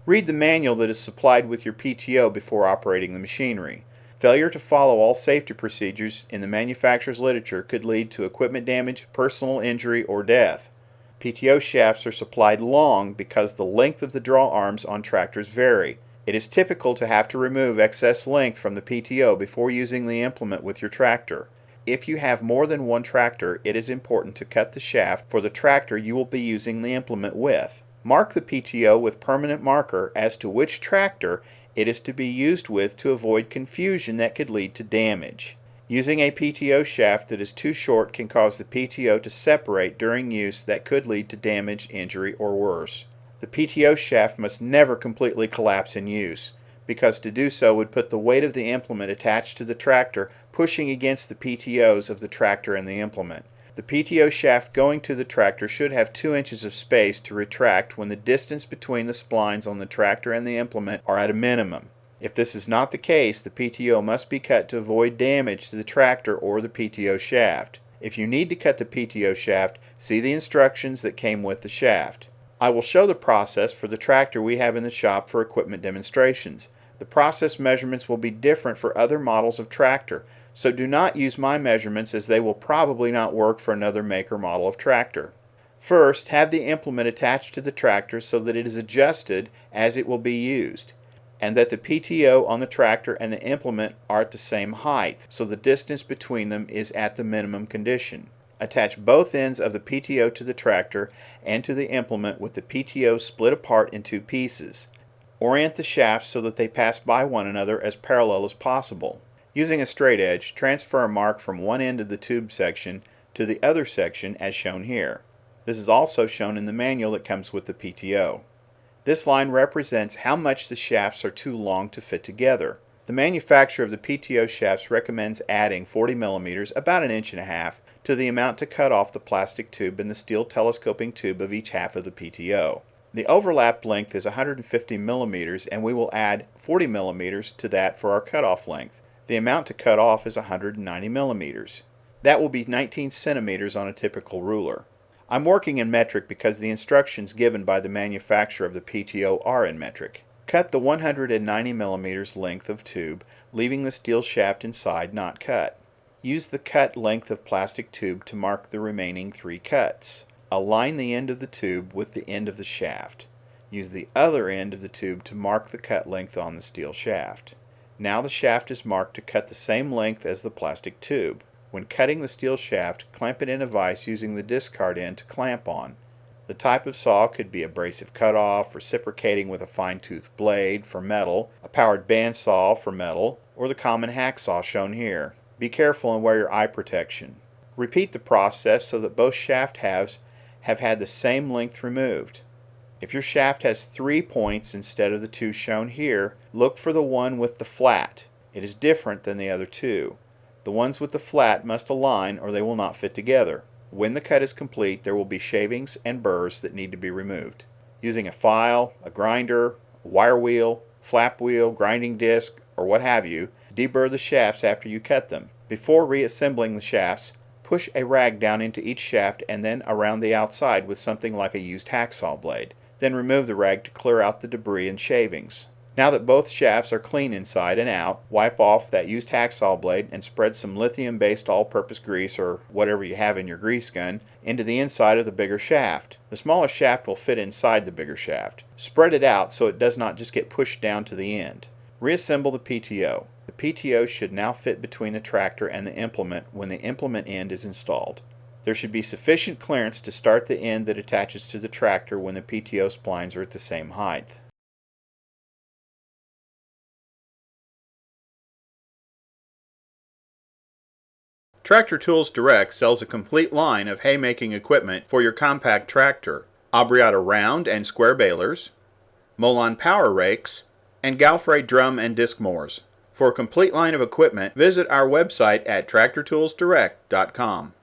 Read the manual that is supplied with your PTO before operating the machinery. Failure to follow all safety procedures in the manufacturer's literature could lead to equipment damage, personal injury, or death. PTO shafts are supplied long because the length of the draw arms on tractors vary. It is typical to have to remove excess length from the PTO before using the implement with your tractor. If you have more than one tractor, it is important to cut the shaft for the tractor you will be using the implement with. Mark the PTO with permanent marker as to which tractor it is to be used with to avoid confusion that could lead to damage. Using a PTO shaft that is too short can cause the PTO to separate during use that could lead to damage, injury, or worse. The PTO shaft must never completely collapse in use, because to do so would put the weight of the implement attached to the tractor pushing against the PTOs of the tractor and the implement. The PTO shaft going to the tractor should have 2 inches of space to retract when the distance between the splines on the tractor and the implement are at a minimum. If this is not the case, the PTO must be cut to avoid damage to the tractor or the PTO shaft. If you need to cut the PTO shaft, see the instructions that came with the shaft. I will show the process for the tractor we have in the shop for equipment demonstrations. The process measurements will be different for other models of tractor, so do not use my measurements as they will probably not work for another make or model of tractor. First, have the implement attached to the tractor so that it is adjusted as it will be used, and that the PTO on the tractor and the implement are at the same height, so the distance between them is at the minimum condition. Attach both ends of the PTO to the tractor and to the implement with the PTO split apart in 2 pieces. Orient the shafts so that they pass by one another as parallel as possible. Using a straight edge, transfer a mark from one end of the tube section to the other section as shown here. This is also shown in the manual that comes with the PTO. This line represents how much the shafts are too long to fit together. The manufacturer of the PTO shafts recommends adding 40 millimeters, about 1.5 inches, to the amount to cut off the plastic tube and the steel telescoping tube of each half of the PTO. The overlap length is 150 millimeters, and we will add 40 millimeters to that for our cutoff length. The amount to cut off is 190 millimeters. That will be 19 centimeters on a typical ruler. I'm working in metric because the instructions given by the manufacturer of the PTO are in metric. Cut the 190 millimeters length of tube, leaving the steel shaft inside not cut. Use the cut length of plastic tube to mark the remaining 3 cuts. Align the end of the tube with the end of the shaft. Use the other end of the tube to mark the cut length on the steel shaft. Now the shaft is marked to cut the same length as the plastic tube. When cutting the steel shaft, clamp it in a vise using the discard end to clamp on. The type of saw could be abrasive cutoff, reciprocating with a fine-tooth blade for metal, a powered bandsaw for metal, or the common hacksaw shown here. Be careful and wear your eye protection. Repeat the process so that both shaft halves have had the same length removed. If your shaft has 3 points instead of the 2 shown here, look for the one with the flat. It is different than the other 2. The ones with the flat must align or they will not fit together. When the cut is complete, there will be shavings and burrs that need to be removed. Using a file, a grinder, a wire wheel, flap wheel, grinding disc, or what have you, deburr the shafts after you cut them. Before reassembling the shafts, push a rag down into each shaft and then around the outside with something like a used hacksaw blade. Then remove the rag to clear out the debris and shavings. Now that both shafts are clean inside and out, wipe off that used hacksaw blade and spread some lithium-based all-purpose grease or whatever you have in your grease gun into the inside of the bigger shaft. The smaller shaft will fit inside the bigger shaft. Spread it out so it does not just get pushed down to the end. Reassemble the PTO. The PTO should now fit between the tractor and the implement when the implement end is installed. There should be sufficient clearance to start the end that attaches to the tractor when the PTO splines are at the same height. Tractor Tools Direct sells a complete line of haymaking equipment for your compact tractor. Abriata round and square balers, Molon power rakes, and Galfrey drum and disc mowers. For a complete line of equipment, visit our website at tractortoolsdirect.com.